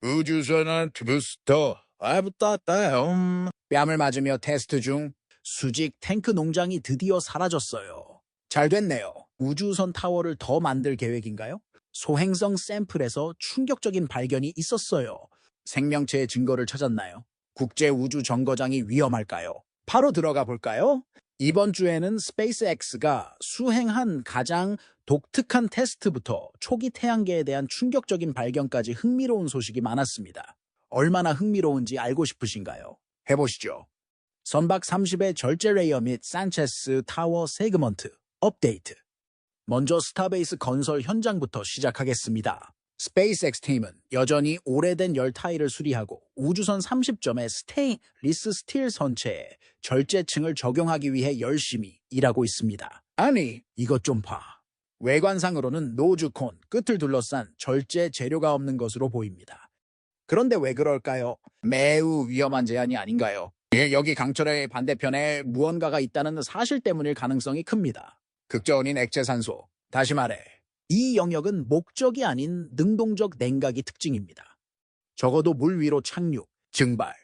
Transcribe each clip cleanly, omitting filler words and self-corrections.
우주선은 부스터. 아부따따. 뺨을 맞으며 테스트 중. 수직 탱크 농장이 드디어 사라졌어요. 잘 됐네요. 우주선 타워를 더 만들 계획인가요? 소행성 샘플에서 충격적인 발견이 있었어요. 생명체의 증거를 찾았나요? 국제우주정거장이 위험할까요? 바로 들어가 볼까요? 이번 주에는 스페이스X가 수행한 가장 독특한 테스트부터 초기 태양계에 대한 충격적인 발견까지 흥미로운 소식이 많았습니다. 얼마나 흥미로운지 알고 싶으신가요? 해보시죠. 선박 30의 절제 레이어 및 산체스 타워 세그먼트 업데이트. 먼저 스타베이스 건설 현장부터 시작하겠습니다. 스페이스X 팀은 여전히 오래된 열 타일을 수리하고 우주선 30점의 스테인리스 스틸 선체에 절제층을 적용하기 위해 열심히 일하고 있습니다. 아니, 이것 좀 봐. 외관상으로는 노즈콘, 끝을 둘러싼 절제 재료가 없는 것으로 보입니다. 그런데 왜 그럴까요? 매우 위험한 제안이 아닌가요? 여기 강철의 반대편에 무언가가 있다는 사실 때문일 가능성이 큽니다. 극저온인 액체산소. 다시 말해, 이 영역은 목적이 아닌 능동적 냉각이 특징입니다. 적어도 물 위로 착륙, 증발,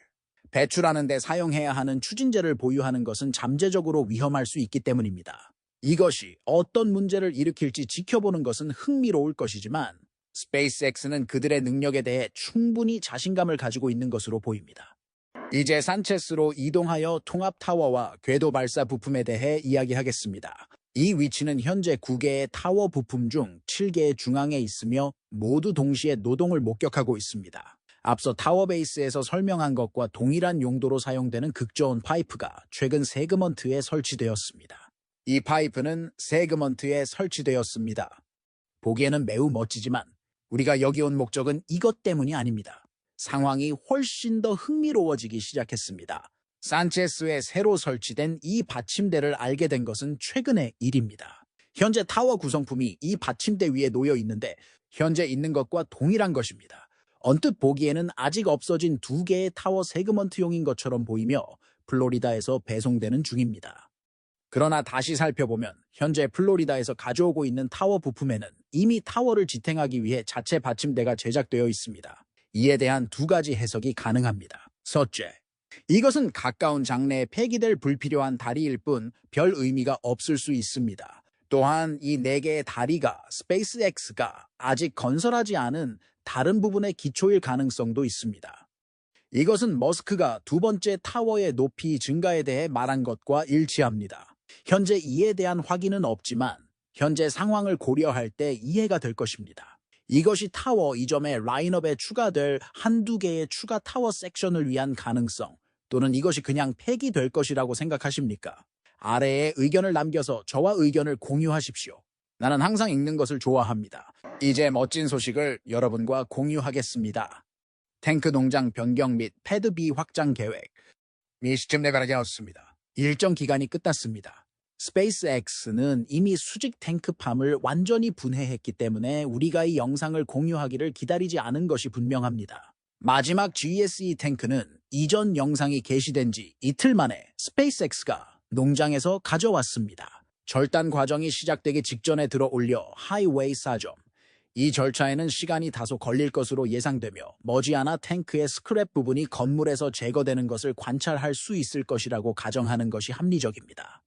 배출하는 데 사용해야 하는 추진제를 보유하는 것은 잠재적으로 위험할 수 있기 때문입니다. 이것이 어떤 문제를 일으킬지 지켜보는 것은 흥미로울 것이지만 스페이스X는 그들의 능력에 대해 충분히 자신감을 가지고 있는 것으로 보입니다. 이제 산체스로 이동하여 통합타워와 궤도 발사 부품에 대해 이야기하겠습니다. 이 위치는 현재 9개의 타워 부품 중 7개의 중앙에 있으며 모두 동시에 노동을 목격하고 있습니다. 앞서 타워 베이스에서 설명한 것과 동일한 용도로 사용되는 극저온 파이프가 최근 세그먼트에 설치되었습니다. 이 파이프는 세그먼트에 설치되었습니다. 보기에는 매우 멋지지만 우리가 여기 온 목적은 이것 때문이 아닙니다. 상황이 훨씬 더 흥미로워지기 시작했습니다. 산체스에 새로 설치된 이 받침대를 알게 된 것은 최근의 일입니다. 현재 타워 구성품이 이 받침대 위에 놓여 있는데 현재 있는 것과 동일한 것입니다. 언뜻 보기에는 아직 없어진 2개의 타워 세그먼트용인 것처럼 보이며 플로리다에서 배송되는 중입니다. 그러나 다시 살펴보면 현재 플로리다에서 가져오고 있는 타워 부품에는 이미 타워를 지탱하기 위해 자체 받침대가 제작되어 있습니다. 이에 대한 2가지 해석이 가능합니다. 첫째, 이것은 가까운 장래에 폐기될 불필요한 다리일 뿐 별 의미가 없을 수 있습니다. 또한 이 4개의 다리가 스페이스X가 아직 건설하지 않은 다른 부분의 기초일 가능성도 있습니다. 이것은 머스크가 2번째 타워의 높이 증가에 대해 말한 것과 일치합니다. 현재 이에 대한 확인은 없지만 현재 상황을 고려할 때 이해가 될 것입니다. 이것이 타워 이점의 라인업에 추가될 1~2개의 추가 타워 섹션을 위한 가능성, 또는 이것이 그냥 폐기될 것이라고 생각하십니까? 아래에 의견을 남겨서 저와 의견을 공유하십시오. 나는 항상 읽는 것을 좋아합니다. 이제 멋진 소식을 여러분과 공유하겠습니다. 탱크 농장 변경 및 패드 B 확장 계획. 시점 내발하였습니다. 일정 기간이 끝났습니다. 스페이스X는 이미 수직 탱크팜을 완전히 분해했기 때문에 우리가 이 영상을 공유하기를 기다리지 않은 것이 분명합니다. 마지막 GSE 탱크는 이전 영상이 게시된 지 이틀 만에 스페이스X가 농장에서 가져왔습니다. 절단 과정이 시작되기 직전에 들어 올려 하이웨이 4점. 이 절차에는 시간이 다소 걸릴 것으로 예상되며 머지않아 탱크의 스크랩 부분이 건물에서 제거되는 것을 관찰할 수 있을 것이라고 가정하는 것이 합리적입니다.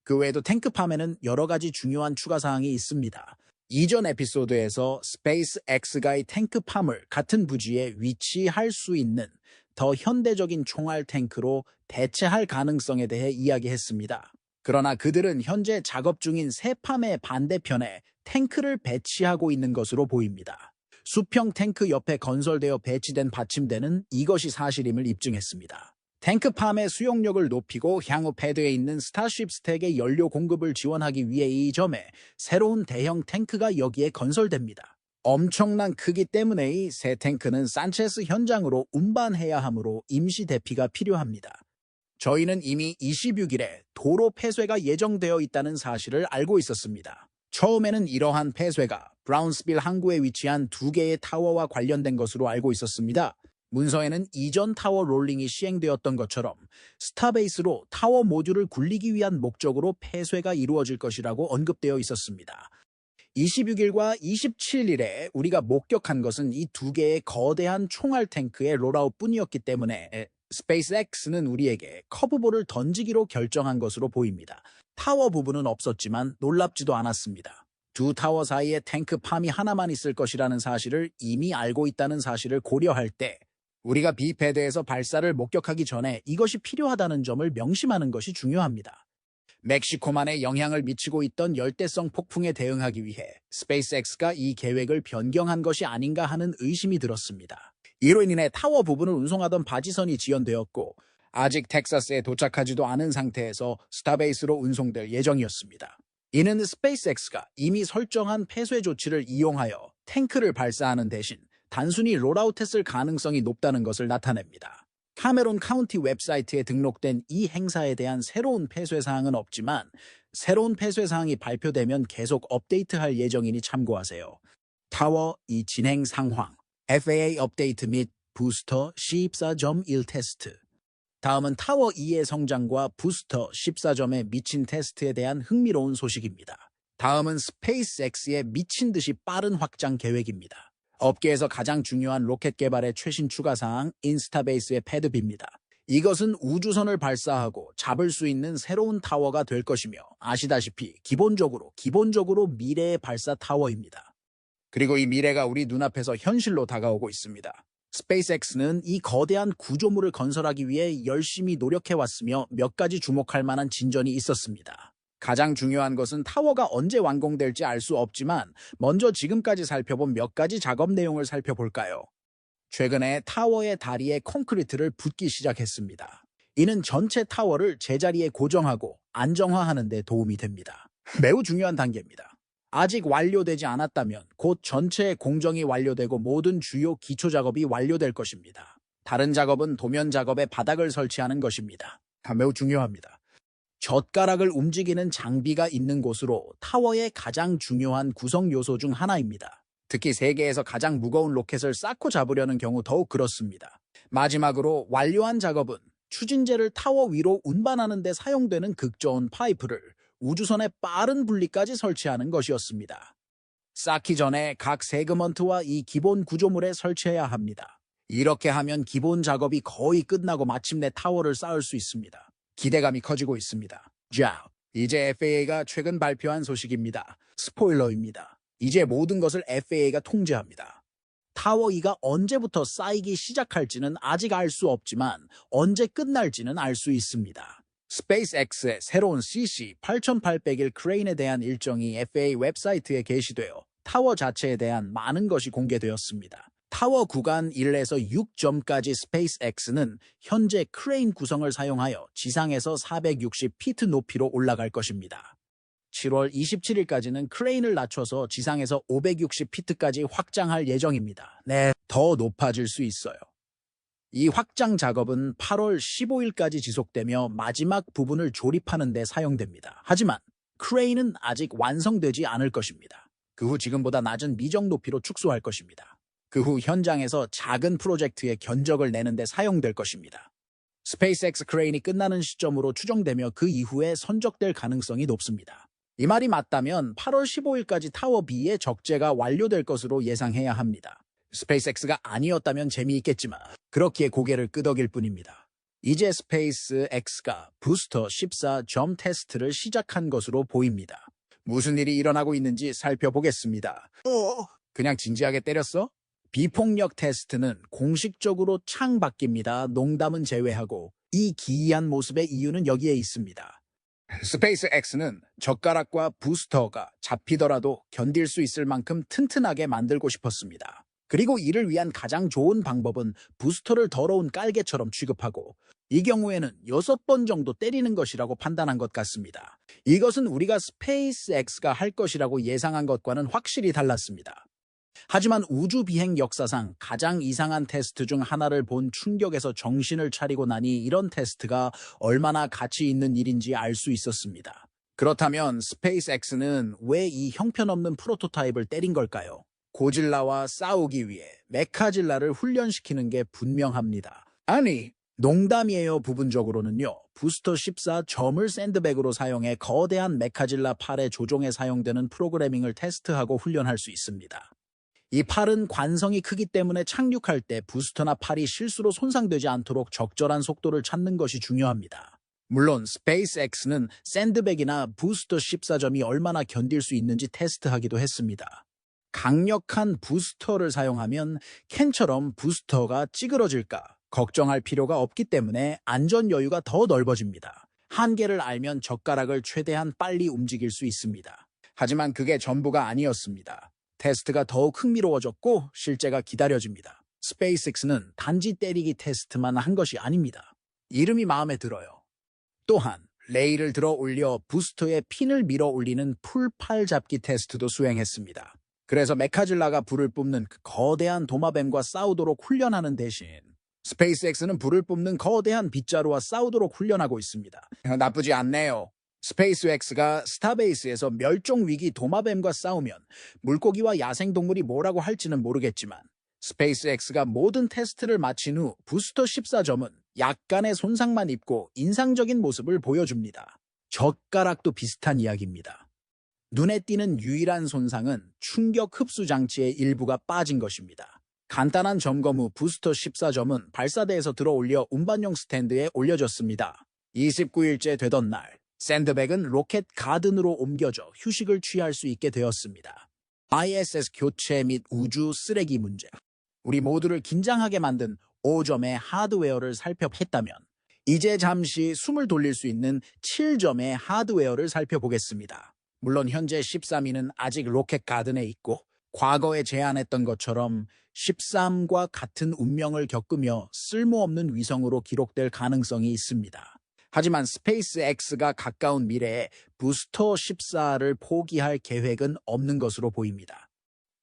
그 외에도 탱크팜에는 여러 가지 중요한 추가사항이 있습니다. 이전 에피소드에서 스페이스X가 이 탱크팜을 같은 부지에 위치할 수 있는 더 현대적인 총알 탱크로 대체할 가능성에 대해 이야기했습니다. 그러나 그들은 현재 작업 중인 새 팜의 반대편에 탱크를 배치하고 있는 것으로 보입니다. 수평 탱크 옆에 건설되어 배치된 받침대는 이것이 사실임을 입증했습니다. 탱크팜의 수용력을 높이고 향후 패드에 있는 스타쉽 스택의 연료 공급을 지원하기 위해 이 점에 새로운 대형 탱크가 여기에 건설됩니다. 엄청난 크기 때문에 이 새 탱크는 산체스 현장으로 운반해야 하므로 임시 대피가 필요합니다. 저희는 이미 26일에 도로 폐쇄가 예정되어 있다는 사실을 알고 있었습니다. 처음에는 이러한 폐쇄가 브라운스빌 항구에 위치한 2개의 타워와 관련된 것으로 알고 있었습니다. 문서에는 이전 타워 롤링이 시행되었던 것처럼 스타베이스로 타워 모듈을 굴리기 위한 목적으로 폐쇄가 이루어질 것이라고 언급되어 있었습니다. 26일과 27일에 우리가 목격한 것은 이 두 개의 거대한 총알 탱크의 롤아웃뿐이었기 때문에 스페이스X는 우리에게 커브볼을 던지기로 결정한 것으로 보입니다. 타워 부분은 없었지만 놀랍지도 않았습니다. 두 타워 사이에 탱크 팜이 하나만 있을 것이라는 사실을 이미 알고 있다는 사실을 고려할 때 우리가 비패드에서 발사를 목격하기 전에 이것이 필요하다는 점을 명심하는 것이 중요합니다. 멕시코만에 영향을 미치고 있던 열대성 폭풍에 대응하기 위해 스페이스X가 이 계획을 변경한 것이 아닌가 하는 의심이 들었습니다. 이로 인해 타워 부분을 운송하던 바지선이 지연되었고 아직 텍사스에 도착하지도 않은 상태에서 스타베이스로 운송될 예정이었습니다. 이는 스페이스X가 이미 설정한 폐쇄 조치를 이용하여 탱크를 발사하는 대신 단순히 롤아웃했을 가능성이 높다는 것을 나타냅니다. 카메론 카운티 웹사이트에 등록된 이 행사에 대한 새로운 폐쇄 사항은 없지만 새로운 폐쇄 사항이 발표되면 계속 업데이트할 예정이니 참고하세요. 타워 2 진행 상황, FAA 업데이트 및 부스터 14.1 테스트. 다음은 타워 2의 성장과 부스터 14점의 미친 테스트에 대한 흥미로운 소식입니다. 다음은 스페이스X의 미친 듯이 빠른 확장 계획입니다. 업계에서 가장 중요한 로켓 개발의 최신 추가 사항 인스타베이스의 패드비입니다. 이것은 우주선을 발사하고 잡을 수 있는 새로운 타워가 될 것이며 아시다시피 기본적으로 미래의 발사 타워입니다. 그리고 이 미래가 우리 눈앞에서 현실로 다가오고 있습니다. 스페이스X는 이 거대한 구조물을 건설하기 위해 열심히 노력해왔으며 몇 가지 주목할 만한 진전이 있었습니다. 가장 중요한 것은 타워가 언제 완공될지 알 수 없지만 먼저 지금까지 살펴본 몇 가지 작업 내용을 살펴볼까요? 최근에 타워의 다리에 콘크리트를 붓기 시작했습니다. 이는 전체 타워를 제자리에 고정하고 안정화하는 데 도움이 됩니다. 매우 중요한 단계입니다. 아직 완료되지 않았다면 곧 전체의 공정이 완료되고 모든 주요 기초 작업이 완료될 것입니다. 다른 작업은 도면 작업에 바닥을 설치하는 것입니다. 매우 중요합니다. 젓가락을 움직이는 장비가 있는 곳으로 타워의 가장 중요한 구성 요소 중 하나입니다. 특히 세계에서 가장 무거운 로켓을 쌓고 잡으려는 경우 더욱 그렇습니다. 마지막으로 완료한 작업은 추진제를 타워 위로 운반하는 데 사용되는 극저온 파이프를 우주선의 빠른 분리까지 설치하는 것이었습니다. 쌓기 전에 각 세그먼트와 이 기본 구조물에 설치해야 합니다. 이렇게 하면 기본 작업이 거의 끝나고 마침내 타워를 쌓을 수 있습니다. 기대감이 커지고 있습니다. 자, 이제 FAA가 최근 발표한 소식입니다. 스포일러입니다. 이제 모든 것을 FAA가 통제합니다. 타워 2가 언제부터 쌓이기 시작할지는 아직 알 수 없지만 언제 끝날지는 알 수 있습니다. 스페이스X의 새로운 CC-8801 크레인에 대한 일정이 FAA 웹사이트에 게시되어 타워 자체에 대한 많은 것이 공개되었습니다. 타워 구간 1에서 6점까지 스페이스X는 현재 크레인 구성을 사용하여 지상에서 460피트 높이로 올라갈 것입니다. 7월 27일까지는 크레인을 낮춰서 지상에서 560피트까지 확장할 예정입니다. 네, 더 높아질 수 있어요. 이 확장 작업은 8월 15일까지 지속되며 마지막 부분을 조립하는 데 사용됩니다. 하지만 크레인은 아직 완성되지 않을 것입니다. 그 후 지금보다 낮은 미정 높이로 축소할 것입니다. 그 후 현장에서 작은 프로젝트의 견적을 내는 데 사용될 것입니다. 스페이스X 크레인이 끝나는 시점으로 추정되며 그 이후에 선적될 가능성이 높습니다. 이 말이 맞다면 8월 15일까지 타워 B의 적재가 완료될 것으로 예상해야 합니다. 스페이스X가 아니었다면 재미있겠지만 그렇기에 고개를 끄덕일 뿐입니다. 이제 스페이스X가 부스터 14점 테스트를 시작한 것으로 보입니다. 무슨 일이 일어나고 있는지 살펴보겠습니다. 그냥 진지하게 때렸어? 비폭력 테스트는 공식적으로 창밖입니다. 농담은 제외하고 이 기이한 모습의 이유는 여기에 있습니다. 스페이스X는 젓가락과 부스터가 잡히더라도 견딜 수 있을 만큼 튼튼하게 만들고 싶었습니다. 그리고 이를 위한 가장 좋은 방법은 부스터를 더러운 깔개처럼 취급하고 이 경우에는 6번 정도 때리는 것이라고 판단한 것 같습니다. 이것은 우리가 스페이스X가 할 것이라고 예상한 것과는 확실히 달랐습니다. 하지만 우주 비행 역사상 가장 이상한 테스트 중 하나를 본 충격에서 정신을 차리고 나니 이런 테스트가 얼마나 가치 있는 일인지 알 수 있었습니다. 그렇다면 스페이스X는 왜 이 형편없는 프로토타입을 때린 걸까요? 고질라와 싸우기 위해 메카질라를 훈련시키는 게 분명합니다. 아니, 농담이에요. 부분적으로는요. 부스터 14 점을 샌드백으로 사용해 거대한 메카질라 팔의 조종에 사용되는 프로그래밍을 테스트하고 훈련할 수 있습니다. 이 팔은 관성이 크기 때문에 착륙할 때 부스터나 팔이 실수로 손상되지 않도록 적절한 속도를 찾는 것이 중요합니다. 물론 스페이스X는 샌드백이나 부스터 14점이 얼마나 견딜 수 있는지 테스트하기도 했습니다. 강력한 부스터를 사용하면 캔처럼 부스터가 찌그러질까 걱정할 필요가 없기 때문에 안전 여유가 더 넓어집니다. 한계를 알면 젓가락을 최대한 빨리 움직일 수 있습니다. 하지만 그게 전부가 아니었습니다. 테스트가 더욱 흥미로워졌고 실제가 기다려집니다. 스페이스X는 단지 때리기 테스트만 한 것이 아닙니다. 이름이 마음에 들어요. 또한 레일을 들어 올려 부스터에 핀을 밀어 올리는 풀팔 잡기 테스트도 수행했습니다. 그래서 메카질라가 불을 뿜는 그 거대한 도마뱀과 싸우도록 훈련하는 대신 스페이스X는 불을 뿜는 거대한 빗자루와 싸우도록 훈련하고 있습니다. 나쁘지 않네요. 스페이스X가 스타베이스에서 멸종위기 도마뱀과 싸우면 물고기와 야생동물이 뭐라고 할지는 모르겠지만 스페이스X가 모든 테스트를 마친 후 부스터 14점은 약간의 손상만 입고 인상적인 모습을 보여줍니다. 젓가락도 비슷한 이야기입니다. 눈에 띄는 유일한 손상은 충격 흡수 장치의 일부가 빠진 것입니다. 간단한 점검 후 부스터 14점은 발사대에서 들어 올려 운반용 스탠드에 올려졌습니다. 29일째 되던 날, 샌드백은 로켓 가든으로 옮겨져 휴식을 취할 수 있게 되었습니다. ISS 교체 및 우주 쓰레기 문제. 우리 모두를 긴장하게 만든 5점의 하드웨어를 살펴봤다면 이제 잠시 숨을 돌릴 수 있는 7점의 하드웨어를 살펴보겠습니다. 물론 현재 13위는 아직 로켓 가든에 있고 과거에 제안했던 것처럼 13과 같은 운명을 겪으며 쓸모없는 위성으로 기록될 가능성이 있습니다. 하지만 스페이스X가 가까운 미래에 부스터 14를 포기할 계획은 없는 것으로 보입니다.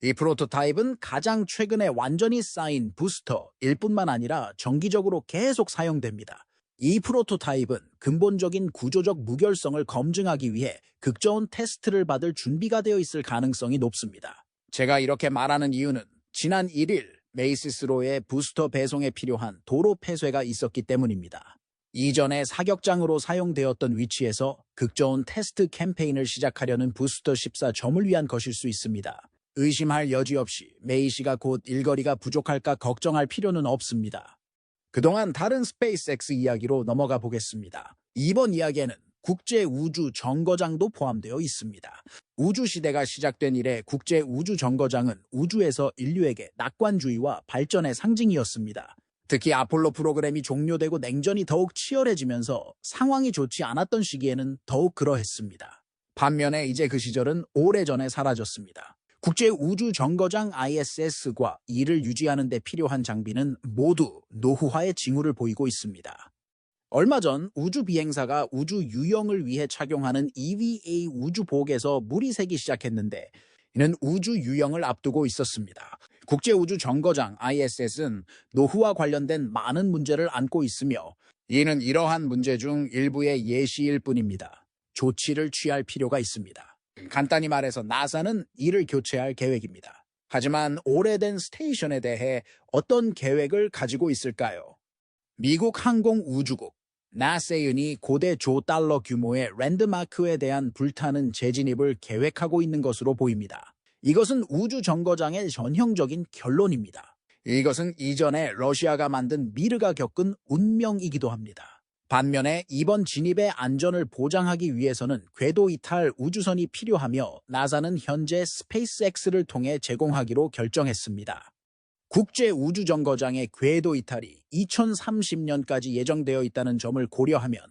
이 프로토타입은 가장 최근에 완전히 쌓인 부스터일 뿐만 아니라 정기적으로 계속 사용됩니다. 이 프로토타입은 근본적인 구조적 무결성을 검증하기 위해 극저온 테스트를 받을 준비가 되어 있을 가능성이 높습니다. 제가 이렇게 말하는 이유는 지난 1일 메이시스로의 부스터 배송에 필요한 도로 폐쇄가 있었기 때문입니다. 이전에 사격장으로 사용되었던 위치에서 극저온 테스트 캠페인을 시작하려는 부스터 14점을 위한 것일 수 있습니다. 의심할 여지 없이 메이시가 곧 일거리가 부족할까 걱정할 필요는 없습니다. 그동안 다른 스페이스X 이야기로 넘어가 보겠습니다. 이번 이야기에는 국제우주정거장도 포함되어 있습니다. 우주시대가 시작된 이래 국제우주정거장은 우주에서 인류에게 낙관주의와 발전의 상징이었습니다. 특히 아폴로 프로그램이 종료되고 냉전이 더욱 치열해지면서 상황이 좋지 않았던 시기에는 더욱 그러했습니다. 반면에 이제 그 시절은 오래전에 사라졌습니다. 국제우주정거장 ISS과 이를 유지하는 데 필요한 장비는 모두 노후화의 징후를 보이고 있습니다. 얼마 전 우주비행사가 우주 유영을 위해 착용하는 EVA 우주복에서 물이 새기 시작했는데 이는 우주 유영을 앞두고 있었습니다. 국제우주정거장 ISS는 노후와 관련된 많은 문제를 안고 있으며 이는 이러한 문제 중 일부의 예시일 뿐입니다. 조치를 취할 필요가 있습니다. 간단히 말해서 나사는 이를 교체할 계획입니다. 하지만 오래된 스테이션에 대해 어떤 계획을 가지고 있을까요? 미국 항공우주국 나세윤이 고대 조 달러 규모의 랜드마크에 대한 불타는 재진입을 계획하고 있는 것으로 보입니다. 이것은 우주정거장의 전형적인 결론입니다. 이것은 이전에 러시아가 만든 미르가 겪은 운명이기도 합니다. 반면에 이번 진입의 안전을 보장하기 위해서는 궤도 이탈 우주선이 필요하며 나사는 현재 스페이스X를 통해 제공하기로 결정했습니다. 국제우주정거장의 궤도 이탈이 2030년까지 예정되어 있다는 점을 고려하면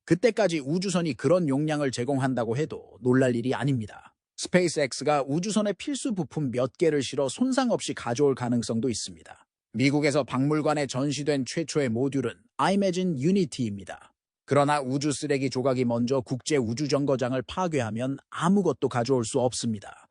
그때까지 우주선이 그런 용량을 제공한다고 해도 놀랄 일이 아닙니다. 스페이스X가 우주선의 필수 부품 몇 개를 실어 손상 없이 가져올 가능성도 있습니다. 미국에서 박물관에 전시된 최초의 모듈은 아이매진 유니티입니다. 그러나 우주 쓰레기 조각이 먼저 국제우주정거장을 파괴하면 아무것도 가져올 수 없습니다.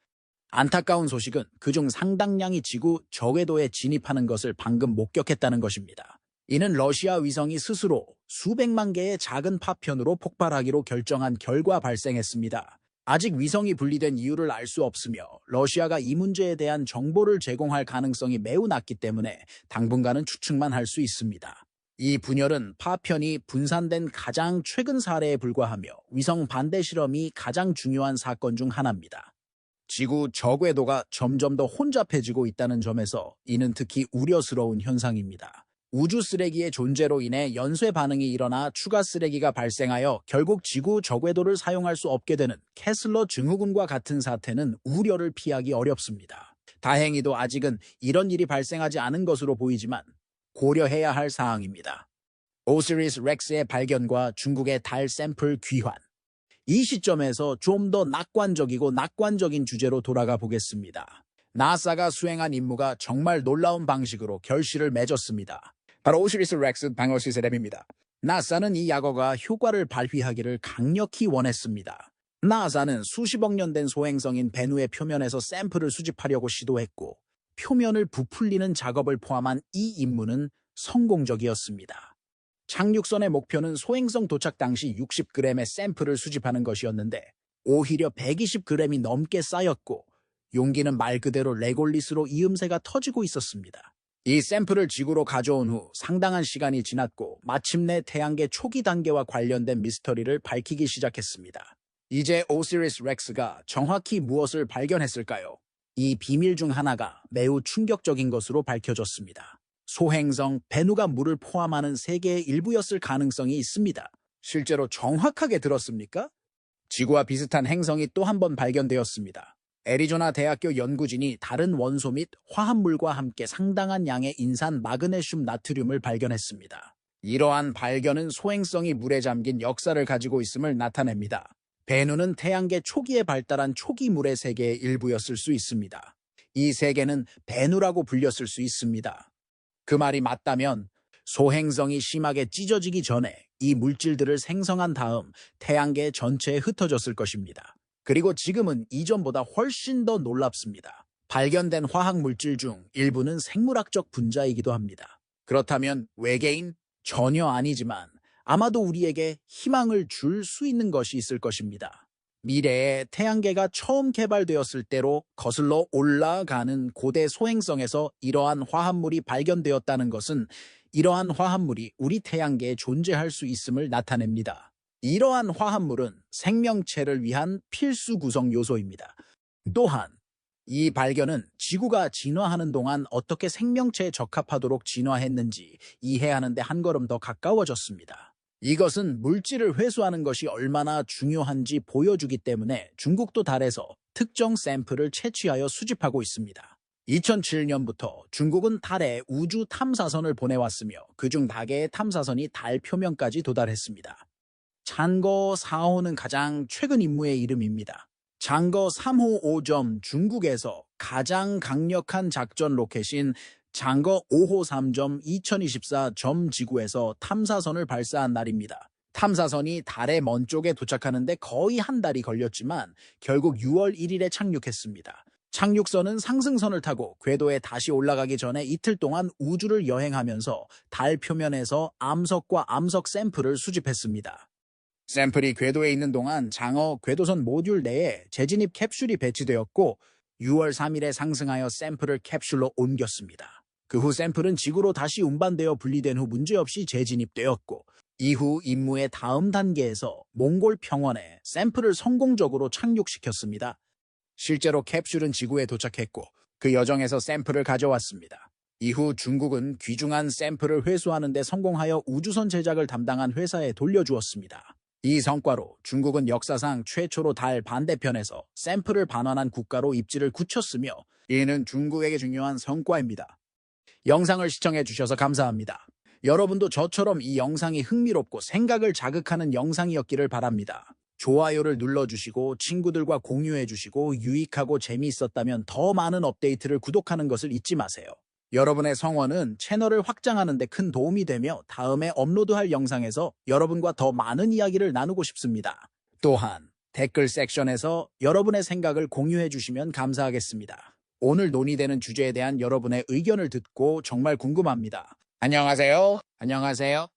안타까운 소식은 그중 상당량이 지구 저궤도에 진입하는 것을 방금 목격했다는 것입니다. 이는 러시아 위성이 스스로 수백만 개의 작은 파편으로 폭발하기로 결정한 결과 발생했습니다. 아직 위성이 분리된 이유를 알 수 없으며 러시아가 이 문제에 대한 정보를 제공할 가능성이 매우 낮기 때문에 당분간은 추측만 할 수 있습니다. 이 분열은 파편이 분산된 가장 최근 사례에 불과하며 위성 반대 실험이 가장 중요한 사건 중 하나입니다. 지구 저궤도가 점점 더 혼잡해지고 있다는 점에서 이는 특히 우려스러운 현상입니다. 우주 쓰레기의 존재로 인해 연쇄 반응이 일어나 추가 쓰레기가 발생하여 결국 지구 저궤도를 사용할 수 없게 되는 캐슬러 증후군과 같은 사태는 우려를 피하기 어렵습니다. 다행히도 아직은 이런 일이 발생하지 않은 것으로 보이지만 고려해야 할 사항입니다. 오시리스 렉스의 발견과 중국의 달 샘플 귀환. 이 시점에서 좀 더 낙관적인 주제로 돌아가 보겠습니다. 나사가 수행한 임무가 정말 놀라운 방식으로 결실을 맺었습니다. 바로 오시리스 렉스 방어 시스템입니다. 나사는 이 약어가 효과를 발휘하기를 강력히 원했습니다. 나사는 수십억 년 된 소행성인 베누의 표면에서 샘플을 수집하려고 시도했고 표면을 부풀리는 작업을 포함한 이 임무는 성공적이었습니다. 착륙선의 목표는 소행성 도착 당시 60g의 샘플을 수집하는 것이었는데 오히려 120g이 넘게 쌓였고 용기는 말 그대로 레골리스로 이음새가 터지고 있었습니다. 이 샘플을 지구로 가져온 후 상당한 시간이 지났고 마침내 태양계 초기 단계와 관련된 미스터리를 밝히기 시작했습니다. 이제 오시리스 렉스가 정확히 무엇을 발견했을까요? 이 비밀 중 하나가 매우 충격적인 것으로 밝혀졌습니다. 소행성 베누가 물을 포함하는 세계의 일부였을 가능성이 있습니다. 실제로 정확하게 들었습니까? 지구와 비슷한 행성이 또 한 번 발견되었습니다. 애리조나 대학교 연구진이 다른 원소 및 화합물과 함께 상당한 양의 인산 마그네슘 나트륨을 발견했습니다. 이러한 발견은 소행성이 물에 잠긴 역사를 가지고 있음을 나타냅니다. 베누는 태양계 초기에 발달한 초기 물의 세계의 일부였을 수 있습니다. 이 세계는 베누라고 불렸을 수 있습니다. 그 말이 맞다면 소행성이 심하게 찢어지기 전에 이 물질들을 생성한 다음 태양계 전체에 흩어졌을 것입니다. 그리고 지금은 이전보다 훨씬 더 놀랍습니다. 발견된 화학 물질 중 일부는 생물학적 분자이기도 합니다. 그렇다면 외계인? 전혀 아니지만 아마도 우리에게 희망을 줄 수 있는 것이 있을 것입니다. 미래에 태양계가 처음 개발되었을 때로 거슬러 올라가는 고대 소행성에서 이러한 화합물이 발견되었다는 것은 이러한 화합물이 우리 태양계에 존재할 수 있음을 나타냅니다. 이러한 화합물은 생명체를 위한 필수 구성 요소입니다. 또한 이 발견은 지구가 진화하는 동안 어떻게 생명체에 적합하도록 진화했는지 이해하는 데 한 걸음 더 가까워졌습니다. 이것은 물질을 회수하는 것이 얼마나 중요한지 보여주기 때문에 중국도 달에서 특정 샘플을 채취하여 수집하고 있습니다. 2007년부터 중국은 달에 우주 탐사선을 보내왔으며 그중 4개의 탐사선이 달 표면까지 도달했습니다. 장거 4호는 가장 최근 임무의 이름입니다. 장거 3호 5점 중국에서 가장 강력한 작전 로켓인 장거 5호 3점 2024점 지구에서 탐사선을 발사한 날입니다. 탐사선이 달의 먼 쪽에 도착하는데 거의 한 달이 걸렸지만 결국 6월 1일에 착륙했습니다. 착륙선은 상승선을 타고 궤도에 다시 올라가기 전에 이틀 동안 우주를 여행하면서 달 표면에서 암석과 암석 샘플을 수집했습니다. 샘플이 궤도에 있는 동안 장어 궤도선 모듈 내에 재진입 캡슐이 배치되었고 6월 3일에 상승하여 샘플을 캡슐로 옮겼습니다. 그 후 샘플은 지구로 다시 운반되어 분리된 후 문제없이 재진입되었고 이후 임무의 다음 단계에서 몽골 평원에 샘플을 성공적으로 착륙시켰습니다. 실제로 캡슐은 지구에 도착했고 그 여정에서 샘플을 가져왔습니다. 이후 중국은 귀중한 샘플을 회수하는 데 성공하여 우주선 제작을 담당한 회사에 돌려주었습니다. 이 성과로 중국은 역사상 최초로 달 반대편에서 샘플을 반환한 국가로 입지를 굳혔으며 이는 중국에게 중요한 성과입니다. 영상을 시청해 주셔서 감사합니다. 여러분도 저처럼 이 영상이 흥미롭고 생각을 자극하는 영상이었기를 바랍니다. 좋아요를 눌러주시고 친구들과 공유해주시고 유익하고 재미있었다면 더 많은 업데이트를 구독하는 것을 잊지 마세요. 여러분의 성원은 채널을 확장하는 데 큰 도움이 되며 다음에 업로드할 영상에서 여러분과 더 많은 이야기를 나누고 싶습니다. 또한 댓글 섹션에서 여러분의 생각을 공유해 주시면 감사하겠습니다. 오늘 논의되는 주제에 대한 여러분의 의견을 듣고 정말 궁금합니다. 안녕하세요. 안녕하세요.